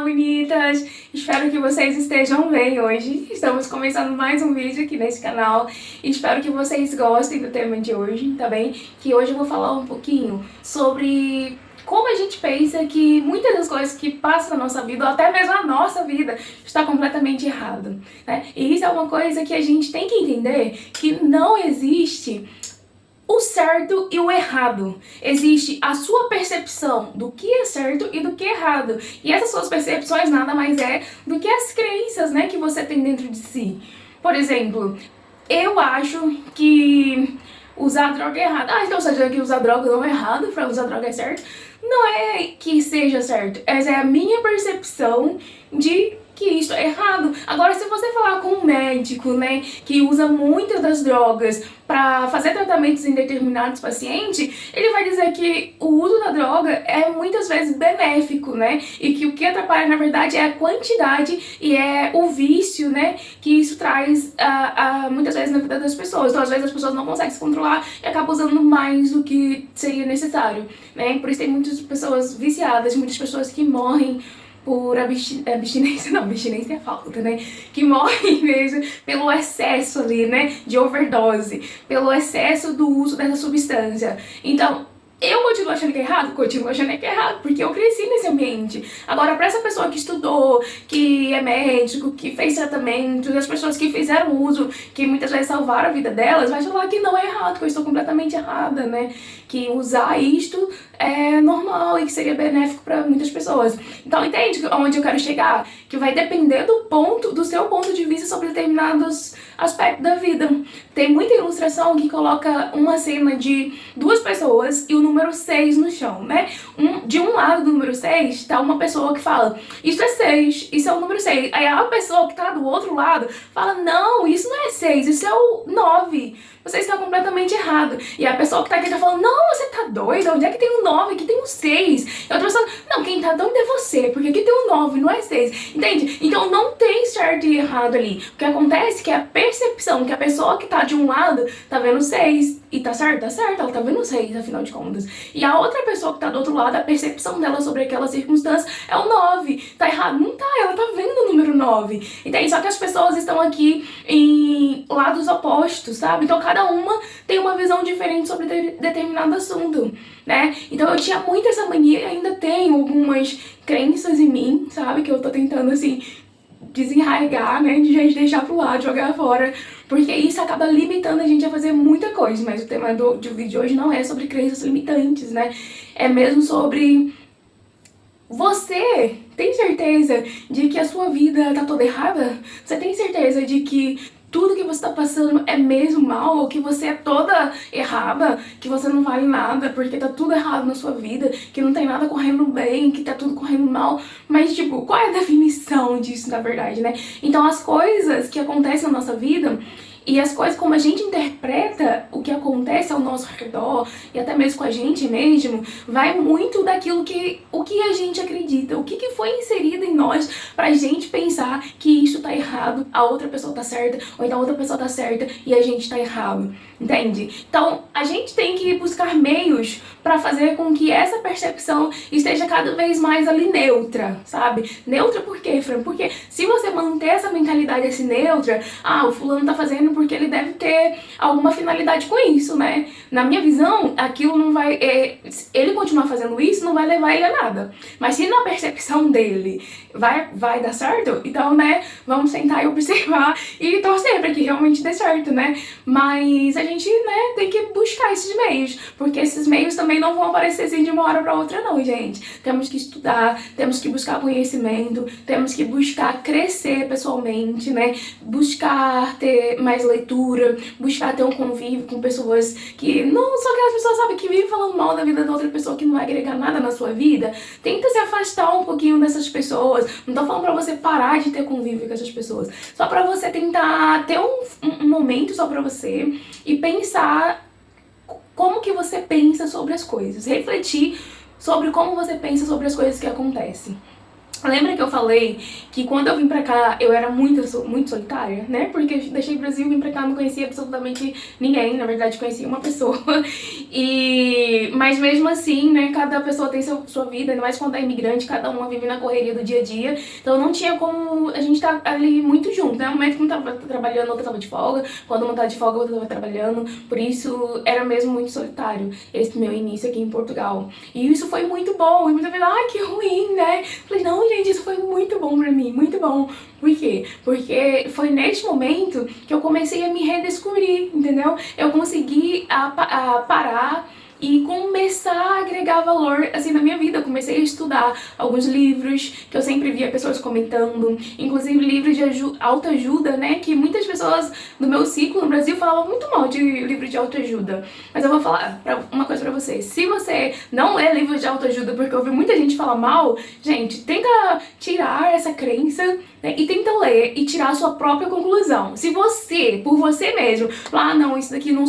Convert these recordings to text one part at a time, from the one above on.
bonitas! Espero que vocês estejam bem hoje. Estamos começando mais um vídeo aqui nesse canal. Espero que vocês gostem do tema de hoje, tá bem? Que hoje eu vou falar um pouquinho sobre como a gente pensa que muitas das coisas que passam na nossa vida, ou até mesmo a nossa vida, está completamente errado, né? E isso é uma coisa que a gente tem que entender, que não existe o certo e o errado. Existe a sua percepção do que é certo e do que é errado. E essas suas percepções nada mais é do que as crenças, né, que você tem dentro de si. Por exemplo, eu acho que usar droga é errado. Ah, então você acha que usar droga não é errado, pra usar droga é certo? Não é que seja certo. Essa é a minha percepção de que isso é errado. Agora, se você falar com um médico, né, que usa muitas das drogas para fazer tratamentos em determinados pacientes, ele vai dizer que o uso da droga é muitas vezes benéfico, né, e que o que atrapalha, na verdade, é a quantidade e é o vício, né, que isso traz muitas vezes na vida das pessoas. Então, às vezes, as pessoas não conseguem se controlar e acabam usando mais do que seria necessário, né, por isso tem muitas pessoas viciadas, muitas pessoas que morrem por abstinência, não, abstinência é falta, né? Que morrem mesmo pelo excesso ali, né? De overdose, pelo excesso do uso dessa substância. Então, eu continuo achando que é errado? Continuo achando que é errado, porque eu cresci nesse ambiente. Agora, pra essa pessoa que estudou, que é médico, que fez tratamento, as pessoas que fizeram uso, que muitas vezes salvaram a vida delas, vai falar que não é errado, que eu estou completamente errada, né? Que usar isto é normal e que seria benéfico para muitas pessoas. Então, entende onde eu quero chegar? Que vai depender do seu ponto de vista sobre determinados aspectos da vida. Tem muita ilustração que coloca uma cena de duas pessoas e o número 6 no chão, né? De um lado do número 6 tá uma pessoa que fala, isso é 6, isso é o número 6. Aí a pessoa que tá do outro lado fala, não, isso não é 6, isso é o 9. Você está completamente errado. E a pessoa que tá aqui tá falando, não, você tá doida? Onde é que tem um 9? Aqui tem um 6. E outra pessoa, não, quem tá doido é você, porque aqui tem um 9, não é 6. Entende? Então não tem certo e errado ali. O que acontece é que a percepção que a pessoa que tá de um lado tá vendo 6. E tá certo? Tá certo, ela tá vendo 6, afinal de contas. E a outra pessoa que tá do outro lado, a percepção dela sobre aquela circunstância é o 9. Tá errado? Não tá, ela tá vendo o número 9. Entende? Só que as pessoas estão aqui em lados opostos, sabe? Então cada uma tem uma visão diferente sobre determinado assunto, né? Então eu tinha muito essa mania e ainda tenho algumas crenças em mim, sabe? Que eu tô tentando, assim, desenraigar, né? De gente deixar pro lado, jogar fora. Porque isso acaba limitando a gente a fazer muita coisa. Mas o tema do vídeo de hoje não é sobre crenças limitantes, né? É mesmo sobre... Você tem certeza de que a sua vida tá toda errada? Você tem certeza de que tudo que você tá passando é mesmo mal, ou que você é toda errada, que você não vale nada, porque tá tudo errado na sua vida, que não tem nada correndo bem, que tá tudo correndo mal? Mas, tipo, qual é a definição disso, na verdade, né? Então, as coisas que acontecem na nossa vida e as coisas como a gente interpreta o que acontece ao nosso redor e até mesmo com a gente mesmo, vai muito daquilo que a gente acredita, o que foi inserido em nós pra gente pensar que isso tá errado, a outra pessoa tá certa, ou então a outra pessoa tá certa e a gente tá errado, entende? Então a gente tem que buscar meios pra fazer com que essa percepção esteja cada vez mais ali neutra, sabe? Neutra por quê, Fran? Porque se você manter essa mentalidade assim neutra, o fulano tá fazendo porque ele deve ter alguma finalidade com isso, né? Na minha visão, aquilo não vai... ele continuar fazendo isso não vai levar ele a nada. Mas se na percepção dele vai dar certo, então, né, vamos sentar e observar e torcer pra que realmente dê certo, né? Mas a gente, né, tem que buscar esses meios, porque esses meios também não vão aparecer assim de uma hora pra outra não, gente. Temos que estudar, temos que buscar conhecimento, temos que buscar crescer pessoalmente, né? Buscar ter mais leitura, buscar ter um convívio com pessoas que não são aquelas pessoas, sabe, que vivem falando mal da vida da outra pessoa, que não vai agregar nada na sua vida. Tenta se afastar um pouquinho dessas pessoas. Não tô falando pra você parar de ter convívio com essas pessoas, só pra você tentar ter um momento só pra você e pensar como que você pensa sobre as coisas, refletir sobre como você pensa sobre as coisas que acontecem. Lembra que eu falei que quando eu vim pra cá eu era muito solitária, né? Porque eu deixei o Brasil, vim pra cá, não conhecia absolutamente ninguém, na verdade conhecia uma pessoa. Mas mesmo assim, né, cada pessoa tem sua vida, ainda mais quando é imigrante, cada uma vive na correria do dia a dia. Então não tinha como a gente estar ali muito junto, né? No momento que um tava trabalhando, outra tava de folga, quando uma tava de folga, outra tava trabalhando. Por isso era mesmo muito solitário esse meu início aqui em Portugal. E isso foi muito bom, e muita gente, ai, que ruim, né? Falei, não, gente, isso foi muito bom pra mim, muito bom. Por quê? Porque foi neste momento que eu comecei a me redescobrir, entendeu? Eu consegui parar e começar a agregar valor, assim, na minha vida. Eu comecei a estudar alguns livros que eu sempre via pessoas comentando, inclusive livros de autoajuda, né, que muitas pessoas do meu ciclo no Brasil falavam muito mal de livro de autoajuda. Mas eu vou falar uma coisa pra você: se você não lê livros de autoajuda porque eu ouvi muita gente falar mal, gente, tenta tirar essa crença, né, e tenta ler e tirar a sua própria conclusão. Se você, por você mesmo, falar, ah, não, isso daqui não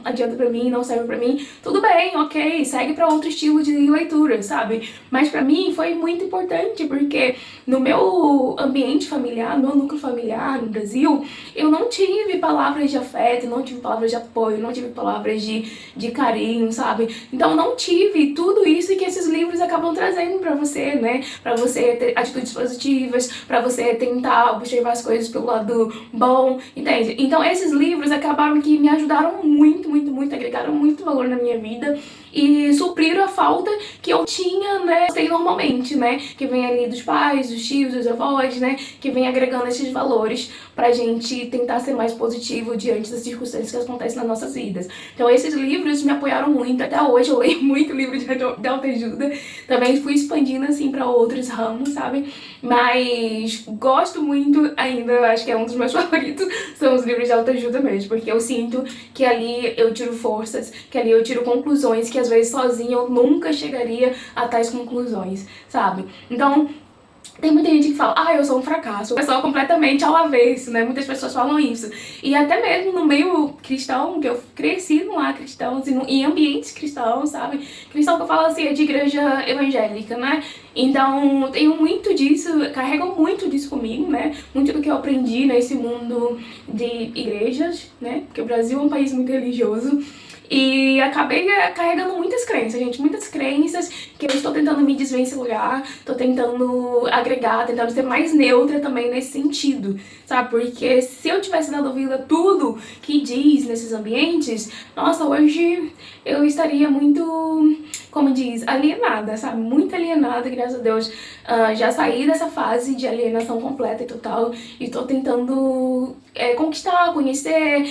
adianta pra mim, não serve pra mim, tudo bem, ok, segue pra outro estilo de leitura, sabe? Mas pra mim foi muito importante, porque no meu ambiente familiar, no meu núcleo familiar no Brasil, eu não tive palavras de afeto, não tive palavras de apoio, não tive palavras de carinho, sabe? Então não tive tudo isso que esses livros acabam trazendo pra você, né? Pra você ter atitudes positivas, pra você tentar observar as coisas pelo lado bom, entende? Então esses livros acabaram que me ajudaram muito, muito, muito, agregaram muito valor na minha vida e supriram a falta que eu tinha, né, sei normalmente, né, que vem ali dos pais, dos tios, dos avós, né, que vem agregando esses valores pra gente tentar ser mais positivo diante das circunstâncias que acontecem nas nossas vidas. Então esses livros me apoiaram muito, até hoje eu leio muito livro de autoajuda, também fui expandindo assim pra outros ramos, sabe, mas gosto muito ainda, eu acho que é um dos meus favoritos, são os livros de autoajuda mesmo, porque eu sinto que ali eu tiro forças, que ali eu tiro conclusões que às vezes sozinha eu nunca chegaria a tais conclusões, sabe? Então, tem muita gente que fala, ah, eu sou um fracasso, eu sou completamente ao avesso, né? Muitas pessoas falam isso. E até mesmo no meio cristão, que eu cresci no lar cristão, assim, em ambientes cristãos, sabe? Cristão que eu falo assim, é de igreja evangélica, né? Então, tenho muito disso, carrego muito disso comigo, né? Muito do que eu aprendi nesse mundo de igrejas, né? Porque o Brasil é um país muito religioso. E acabei carregando muitas crenças, gente, muitas crenças que eu estou tentando me desvencilhar, tô tentando agregar, tentando ser mais neutra também nesse sentido, sabe? Porque se eu tivesse dado ouvido a tudo que diz nesses ambientes, nossa, hoje eu estaria muito, como diz, alienada, sabe? Muito alienada, graças a Deus. Já saí dessa fase de alienação completa e total e tô tentando conquistar, conhecer,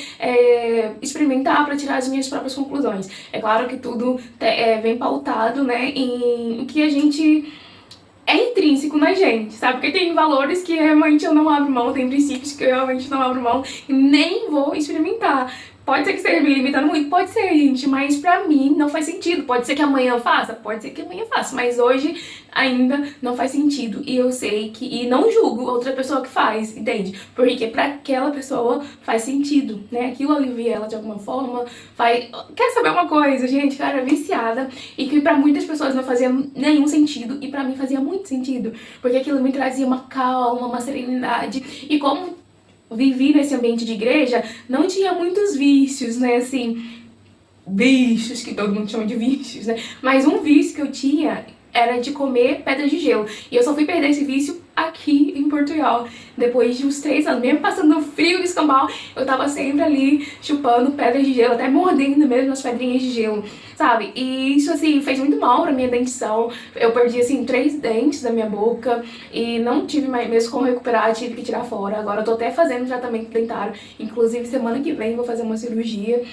experimentar para tirar as minhas próprias conclusões. É claro que tudo vem pautado, né, em que a gente é intrínseco na gente, sabe? Porque tem valores que realmente eu não abro mão, tem princípios que eu realmente não abro mão e nem vou experimentar. Pode ser que esteja me limitando muito, pode ser, gente, mas pra mim não faz sentido. Pode ser que amanhã eu faça, pode ser que amanhã eu faça, mas hoje ainda não faz sentido. E eu sei que, e não julgo outra pessoa que faz, entende? Porque pra aquela pessoa faz sentido, né? Aquilo alivia ela de alguma forma, faz... Quer saber uma coisa, gente? Eu era viciada e que pra muitas pessoas não fazia nenhum sentido e pra mim fazia muito sentido, porque aquilo me trazia uma calma, uma serenidade e como vivi nesse ambiente de igreja, não tinha muitos vícios, né, assim, vícios, que todo mundo chama de vícios, né, mas um vício que eu tinha era de comer pedra de gelo, e eu só fui perder esse vício aqui em Portugal, depois de uns 3 anos, mesmo passando frio de escambau, eu tava sempre ali chupando pedras de gelo, até mordendo mesmo as pedrinhas de gelo, sabe? E isso, assim, fez muito mal pra minha dentição. Eu perdi, assim, 3 dentes da minha boca e não tive mais mesmo como recuperar, tive que tirar fora. Agora eu tô até fazendo tratamento dentário, inclusive semana que vem vou fazer uma cirurgia.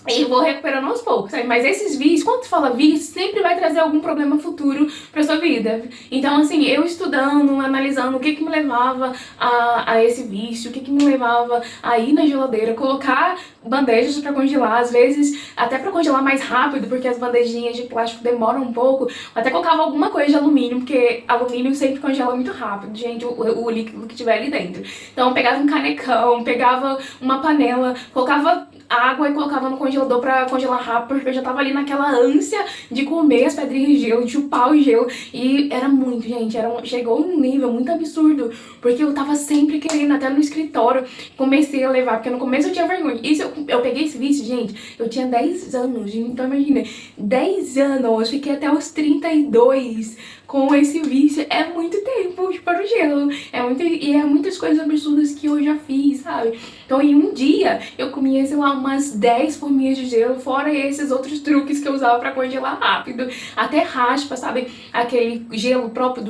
E vou recuperando aos poucos, sabe? Mas esses vícios, quando tu fala vício, sempre vai trazer algum problema futuro pra sua vida. Então, assim, eu estudando, analisando o que me levava a esse vício, o que me levava a ir na geladeira, colocar bandejas pra congelar, às vezes até pra congelar mais rápido, porque as bandejinhas de plástico demoram um pouco, até colocava alguma coisa de alumínio, porque alumínio sempre congela muito rápido, gente, o líquido que tiver ali dentro. Então, eu pegava um canecão, pegava uma panela, colocava água e colocava no congelador congelador pra congelar rápido, porque eu já tava ali naquela ânsia de comer as pedrinhas de gelo, de chupar o gelo. E era muito, gente, chegou um nível muito absurdo, porque eu tava sempre querendo, até no escritório, comecei a levar, porque no começo eu tinha vergonha. Isso, eu peguei esse vício, gente, eu tinha 10 anos, então imagina, 10 anos, fiquei até os 32 com esse vício. É muito tempo para o gelo, e é muitas coisas absurdas que eu já fiz, sabe? Então em um dia eu comia, sei lá, umas 10 forminhas de gelo, fora esses outros truques que eu usava pra congelar rápido, até raspa, sabe? Aquele gelo próprio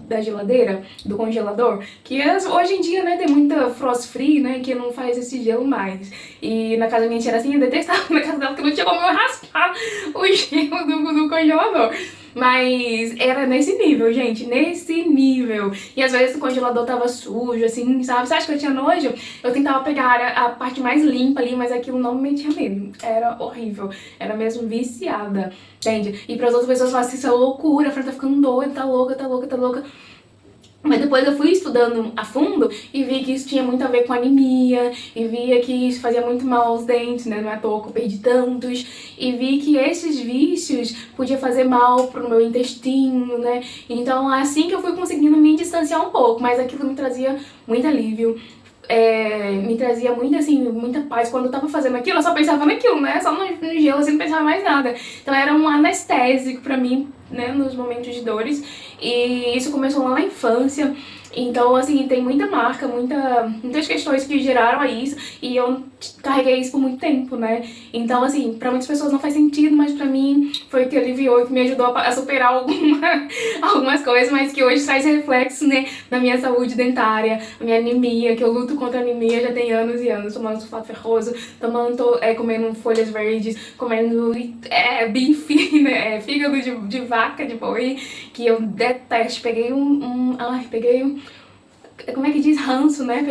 da geladeira, do congelador, que hoje em dia, né, tem muita frost free, né, que não faz esse gelo mais. E na casa da minha tia era assim, eu detestava na casa dela, porque não tinha como eu raspar o gelo do congelador. Mas era nesse nível, gente, nesse nível. E às vezes o congelador tava sujo, assim, sabe? Você acha que eu tinha nojo? Eu tentava pegar a parte mais limpa ali, mas aquilo não me metia medo. Era horrível. Era mesmo viciada, entende? E pras outras pessoas falam assim, isso é loucura, a Fran tá ficando doida, tá louca, tá louca, tá louca. Mas depois eu fui estudando a fundo e vi que isso tinha muito a ver com anemia, e via que isso fazia muito mal aos dentes, né? Não é à toa que eu perdi tantos. E vi que esses vícios podiam fazer mal pro meu intestino, né? Então assim que eu fui conseguindo me distanciar um pouco, mas aquilo me trazia muito alívio. Me trazia muito, assim, muita paz. Quando eu tava fazendo aquilo, eu só pensava naquilo, né? Só no gelo, assim, não pensava mais nada. Então era um anestésico pra mim, né, nos momentos de dores. E isso começou lá na infância. Então, assim, tem muita marca, muitas questões que geraram a isso. E eu carreguei isso por muito tempo, né? Então, assim, pra muitas pessoas não faz sentido, mas pra mim foi o que aliviou, que me ajudou a superar algumas coisas, mas que hoje traz reflexo, né, na minha saúde dentária, na minha anemia, que eu luto contra a anemia já tem anos e anos, tomando sulfato ferroso, comendo folhas verdes, comendo bife, né, fígado de vaca, de boi, que eu detesto. Peguei como é que diz? Ranço, né?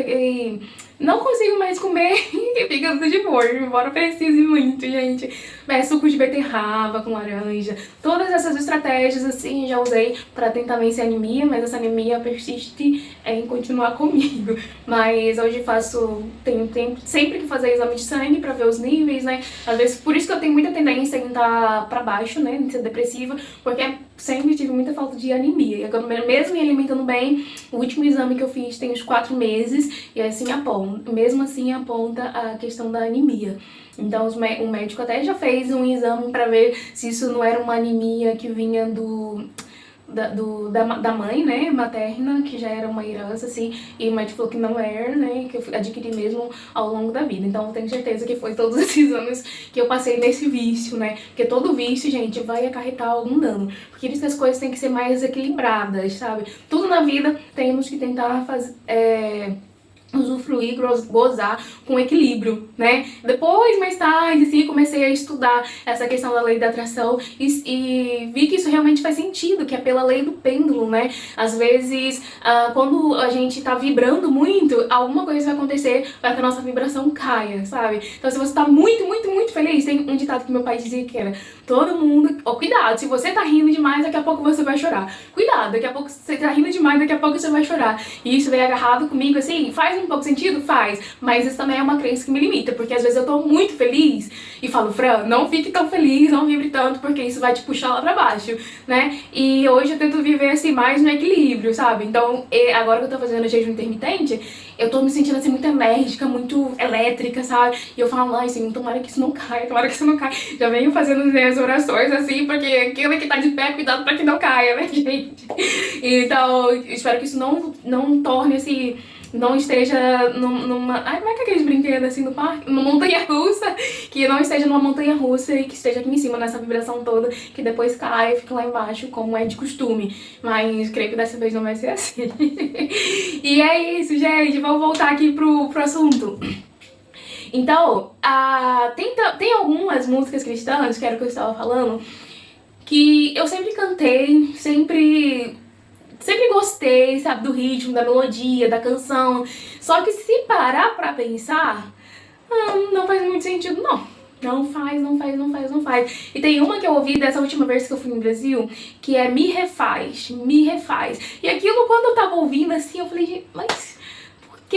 Não consigo mais comer fígado de porco, embora eu precise muito, gente. Suco de beterraba com laranja. Todas essas estratégias, assim, já usei pra tentar vencer a anemia, mas essa anemia persiste em continuar comigo. Mas hoje tenho tempo sempre que fazer exame de sangue pra ver os níveis, né? Às vezes, por isso que eu tenho muita tendência em estar pra baixo, né? Em ser depressiva, porque sempre tive muita falta de anemia. E agora, mesmo me alimentando bem, o último exame que eu fiz tem uns 4 meses, e assim mesmo assim aponta a questão da anemia. Então o médico até já fez um exame pra ver se isso não era uma anemia que vinha da mãe, né, materna, que já era uma herança, assim, e o médico falou que não era, né, que eu adquiri mesmo ao longo da vida. Então eu tenho certeza que foi todos esses anos que eu passei nesse vício, né, porque todo vício, gente, vai acarretar algum dano, porque isso que as coisas têm que ser mais equilibradas, sabe? Tudo na vida temos que tentar usufruir, gozar com equilíbrio, né? Depois, mais tarde, assim, comecei a estudar essa questão da lei da atração e vi que isso realmente faz sentido, que é pela lei do pêndulo, né? Às vezes, quando a gente tá vibrando muito, alguma coisa vai acontecer para que a nossa vibração caia, sabe? Então, se você tá muito, muito, muito feliz, tem um ditado que meu pai dizia que era: todo mundo... cuidado, se você tá rindo demais, daqui a pouco você vai chorar. Cuidado, daqui a pouco você tá rindo demais, daqui a pouco você vai chorar. E isso veio agarrado comigo, assim, faz um pouco sentido? Faz. Mas isso também é uma crença que me limita, porque às vezes eu tô muito feliz e falo: Fran, não fique tão feliz, não vibre tanto, porque isso vai te puxar lá pra baixo, né? E hoje eu tento viver, assim, mais no equilíbrio, sabe? Então, agora que eu tô fazendo jejum intermitente, eu tô me sentindo, assim, muito enérgica, muito elétrica, sabe? E eu falo: ai, assim, tomara que isso não caia, tomara que isso não caia. Já venho fazendo minhas orações, assim, porque aquilo que tá de pé, cuidado pra que não caia, né, gente? Então, espero que isso não torne, assim, não esteja numa... Ai, como é que é aqueles brinquedos assim no parque? Numa montanha-russa, que não esteja numa montanha-russa e que esteja aqui em cima nessa vibração toda, que depois cai e fica lá embaixo, como é de costume. Mas creio que dessa vez não vai ser assim. E é isso, gente. Vamos voltar aqui pro assunto. Então, tem algumas músicas cristãs, que era o que eu estava falando, que eu sempre cantei, sempre gostei, sabe, do ritmo, da melodia, da canção. Só que se parar pra pensar, não faz muito sentido, não. Não faz. E tem uma que eu ouvi dessa última vez que eu fui no Brasil, que é Me Refaz. E aquilo, quando eu tava ouvindo assim, eu falei: mas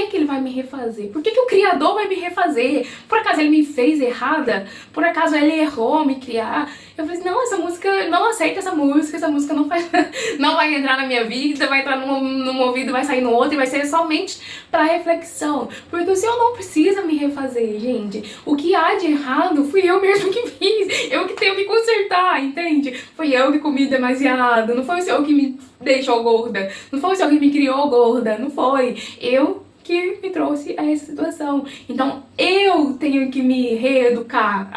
que ele vai me refazer? Por que o Criador vai me refazer? Por acaso ele me fez errada? Por acaso ele errou ao me criar? Eu falei assim, não, essa música, não aceita essa música não faz, não vai entrar na minha vida, vai entrar num ouvido, vai sair no outro e vai ser somente pra reflexão. Porque o Senhor não precisa me refazer, gente. O que há de errado fui eu mesmo que fiz, eu que tenho que consertar, entende? Foi eu que comi demasiado, não foi o Senhor que me deixou gorda, não foi o Senhor que me criou gorda, não foi. Eu que me trouxe a essa situação. Então, eu tenho que me reeducar,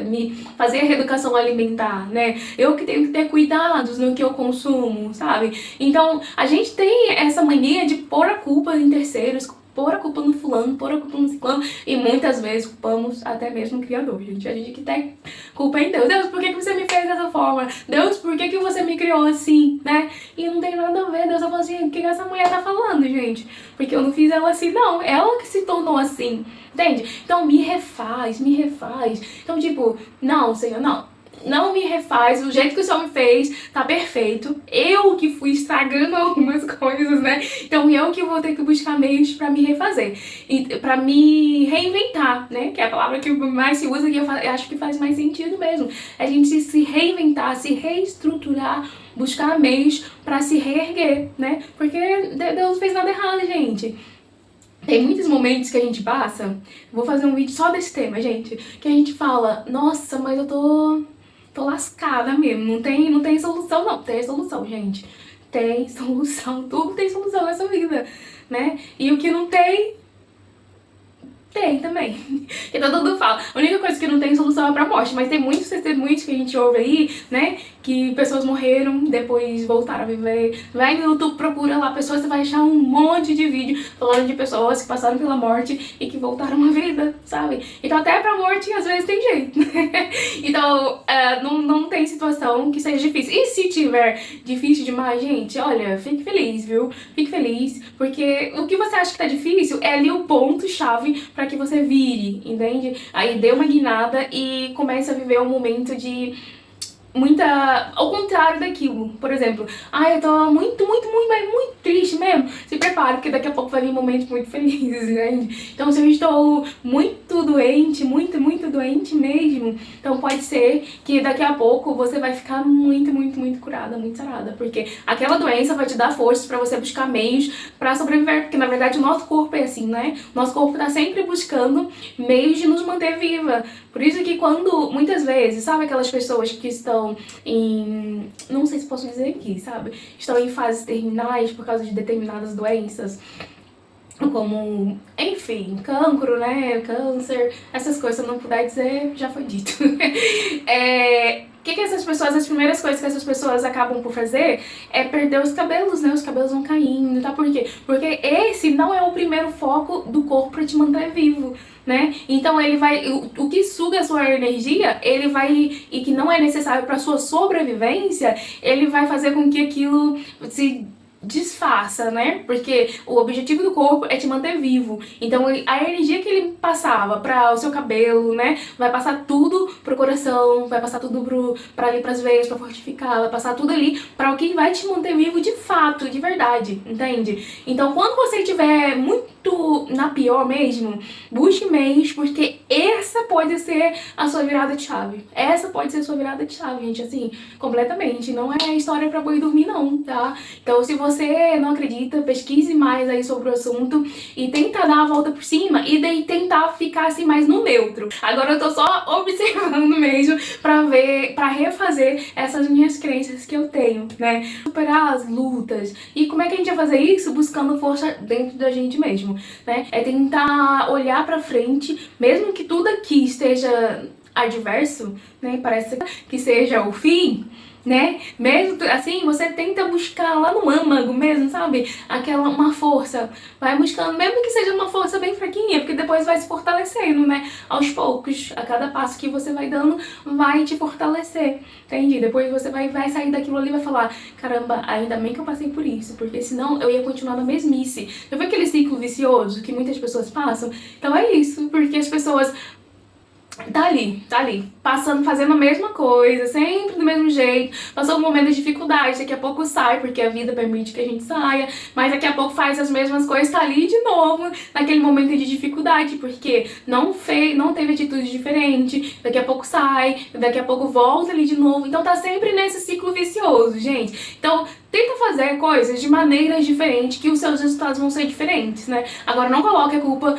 me fazer a reeducação alimentar, né? Eu que tenho que ter cuidados no que eu consumo, sabe? Então, a gente tem essa mania de pôr a culpa em terceiros, pôr a culpa no fulano, pôr a culpa no ciclano, e muitas vezes culpamos até mesmo o Criador, gente. A gente que tem culpa em Deus. Deus, por que você me fez dessa forma? Deus, por que você me criou assim, né? E não tem nada a ver. Deus falou assim, o que essa mulher tá falando, gente? Porque eu não fiz ela assim, não. Ela que se tornou assim, entende? Então me refaz, me refaz. Então, tipo, não, Senhor, não me refaz, o jeito que o Senhor me fez tá perfeito. Eu que fui estragando algumas coisas, né? Então eu que vou ter que buscar meios pra me refazer. E pra me reinventar, né? Que é a palavra que mais se usa, que eu acho que faz mais sentido mesmo. A gente se reinventar, se reestruturar, buscar meios pra se reerguer, né? Porque Deus não fez nada errado, gente. Tem muitos momentos que a gente passa, vou fazer um vídeo só desse tema, gente, que a gente fala, nossa, mas eu tô lascada mesmo, não tem solução não. Tem solução, gente, tem solução, tudo tem solução nessa vida, né? E o que não tem também. Que todo mundo fala. A única coisa que não tem solução é pra morte. Mas tem muitos testemunhos que a gente ouve aí, né? Que pessoas morreram, depois voltaram a viver. Vai no YouTube, procura lá pessoas, você vai achar um monte de vídeo falando de pessoas que passaram pela morte e que voltaram à vida, sabe? Então até pra morte às vezes tem jeito. Então não tem situação que seja difícil. E se tiver difícil demais, gente, olha, fique feliz, viu? Fique feliz, porque o que você acha que tá difícil é ali o ponto-chave pra que você vire, entende? Aí dê uma guinada e comece a viver um momento de ao contrário daquilo. Por exemplo, eu tô muito triste mesmo. Se prepare, porque daqui a pouco vai vir momentos muito felizes, né? Então, se eu estou muito doente, muito doente mesmo, então pode ser que daqui a pouco você vai ficar muito curada, muito sarada, porque aquela doença vai te dar forças pra você buscar meios pra sobreviver, porque na verdade o nosso corpo é assim, né? Nosso corpo tá sempre buscando meios de nos manter viva. Por isso que quando, muitas vezes, sabe aquelas pessoas que estão em, não sei se posso dizer aqui, sabe? Estão em fases terminais por causa de determinadas doenças, como, enfim, cancro, né, câncer, essas coisas, se eu não puder dizer, já foi dito. O que essas pessoas, as primeiras coisas que essas pessoas acabam por fazer é perder os cabelos, né? Os cabelos vão caindo, tá? Por quê? Porque esse não é o primeiro foco do corpo pra te manter vivo, né? Então ele vai, o que suga a sua energia, ele vai, e que não é necessário pra sua sobrevivência, ele vai fazer com que aquilo se disfarça, né? Porque o objetivo do corpo é te manter vivo. Então a energia que ele passava para o seu cabelo, né, vai passar tudo pro coração, vai passar tudo para ali pras veias, para fortificar, vai passar tudo ali para o que vai te manter vivo de fato, de verdade, entende? Então quando você estiver muito na pior mesmo, busque meios, porque essa pode ser a sua virada de chave. Essa pode ser a sua virada de chave, gente, assim, completamente. Não é história pra boi dormir não, tá? Então se você não acredita, pesquise mais aí sobre o assunto e tenta dar a volta por cima e daí tentar ficar assim mais no neutro. Agora eu tô só observando mesmo pra ver, pra refazer essas minhas crenças que eu tenho, né? Superar as lutas. E como é que a gente vai fazer isso? Buscando força dentro da gente mesmo, né? É tentar olhar pra frente, mesmo que tudo aqui esteja adverso, né? Parece que seja o fim, né? Mesmo assim, você tenta buscar lá no âmago mesmo, sabe? Uma força. Vai buscando, mesmo que seja uma força bem fraquinha, porque depois vai se fortalecendo, né? Aos poucos, a cada passo que você vai dando, vai te fortalecer, entende? Depois você vai sair daquilo ali e vai falar, caramba, ainda bem que eu passei por isso, porque senão eu ia continuar na mesmice. Já viu aquele ciclo vicioso que muitas pessoas passam? Então é isso, porque as pessoas tá ali, passando, fazendo a mesma coisa, sempre do mesmo jeito, passou um momento de dificuldade, daqui a pouco sai, porque a vida permite que a gente saia, mas daqui a pouco faz as mesmas coisas, tá ali de novo, naquele momento de dificuldade, porque não teve atitude diferente, daqui a pouco sai, daqui a pouco volta ali de novo, então tá sempre nesse ciclo vicioso, gente. Então, tenta fazer coisas de maneiras diferentes, que os seus resultados vão ser diferentes, né? Agora, não coloque a culpa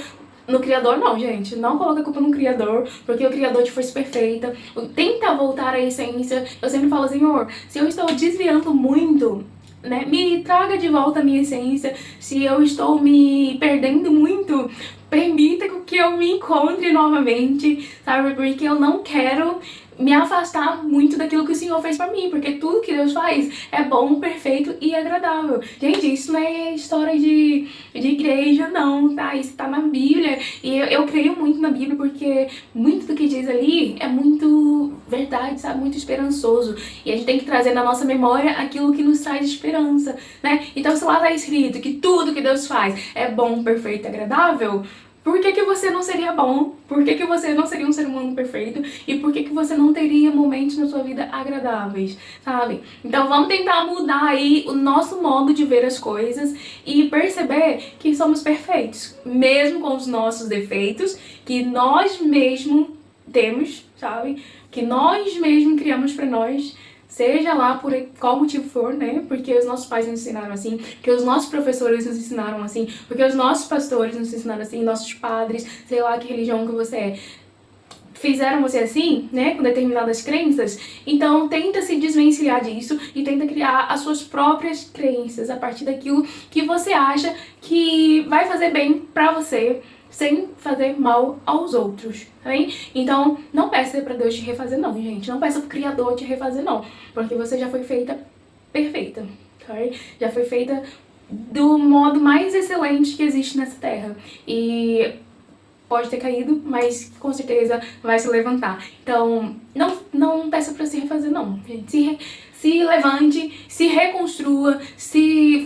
no Criador, não, gente. Não coloca a culpa no Criador, porque o Criador te fez perfeita. Tenta voltar à essência. Eu sempre falo, Senhor, se eu estou desviando muito, né, me traga de volta a minha essência. Se eu estou me perdendo muito, permita que eu me encontre novamente, sabe? Porque eu não quero me afastar muito daquilo que o Senhor fez pra mim, porque tudo que Deus faz é bom, perfeito e agradável. Gente, isso não é história de igreja, não, tá? Isso tá na Bíblia, e eu creio muito na Bíblia, porque muito do que diz ali é muito verdade, sabe? Muito esperançoso, e a gente tem que trazer na nossa memória aquilo que nos traz esperança, né? Então, se lá tá escrito que tudo que Deus faz é bom, perfeito e agradável, por que você não seria bom? Por que você não seria um ser humano perfeito? E por que você não teria momentos na sua vida agradáveis, sabe? Então vamos tentar mudar aí o nosso modo de ver as coisas e perceber que somos perfeitos, mesmo com os nossos defeitos, que nós mesmos temos, sabe? Que nós mesmos criamos pra nós. Seja lá por qual motivo for, né? Porque os nossos pais nos ensinaram assim, porque os nossos professores nos ensinaram assim, porque os nossos pastores nos ensinaram assim, nossos padres, sei lá que religião que você é, fizeram você assim, né, com determinadas crenças. Então tenta se desvencilhar disso e tenta criar as suas próprias crenças a partir daquilo que você acha que vai fazer bem pra você, sem fazer mal aos outros, tá bem? Então, não peça pra Deus te refazer não, gente. Não peça pro Criador te refazer não, porque você já foi feita perfeita, tá bem? Já foi feita do modo mais excelente que existe nessa terra. E pode ter caído, mas com certeza vai se levantar. Então, não peça pra se refazer não, gente. Se levante, se reconstrua, se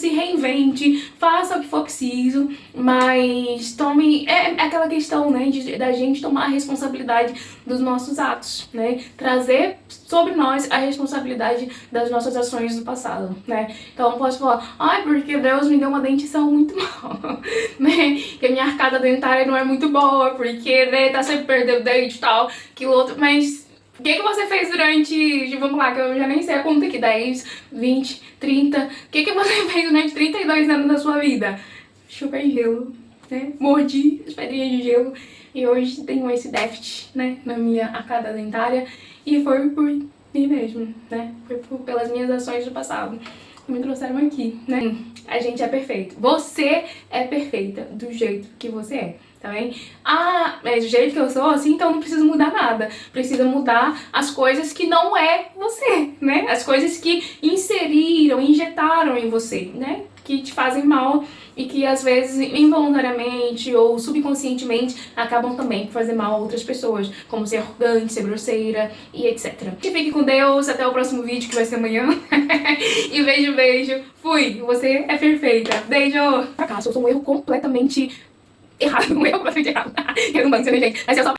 reinvente, faça o que for preciso, mas tome... É aquela questão, né, da gente tomar a responsabilidade dos nossos atos, né? Trazer sobre nós a responsabilidade das nossas ações do passado, né? Então eu posso falar, ai, porque Deus me deu uma dentição muito mal, né? Que a minha arcada dentária não é muito boa, porque, né, tá sempre perdendo dente e tal, que o outro, mas... O que você fez durante, vamos lá, que eu já nem sei a conta aqui, 10, 20, 30... O que você fez durante 32 anos da sua vida? Chupei gelo, né? Mordi as pedrinhas de gelo e hoje tenho esse déficit, né, na minha arcada dentária, e foi por mim mesmo, né? Foi pelas minhas ações do passado que me trouxeram aqui, né? A gente é perfeito. Você é perfeita do jeito que você é. Tá bem? Ah, é do jeito que eu sou assim, então não precisa mudar nada. Precisa mudar as coisas que não é você, né? As coisas que injetaram em você, né? Que te fazem mal e que às vezes involuntariamente ou subconscientemente acabam também por fazer mal a outras pessoas, como ser arrogante, ser grosseira e etc. Fique com Deus, até o próximo vídeo que vai ser amanhã. E beijo, fui! Você é perfeita. Beijo! Fracasso, eu sou um erro completamente errado, um erro completamente errado. Redundância, né, gente? Mas eu só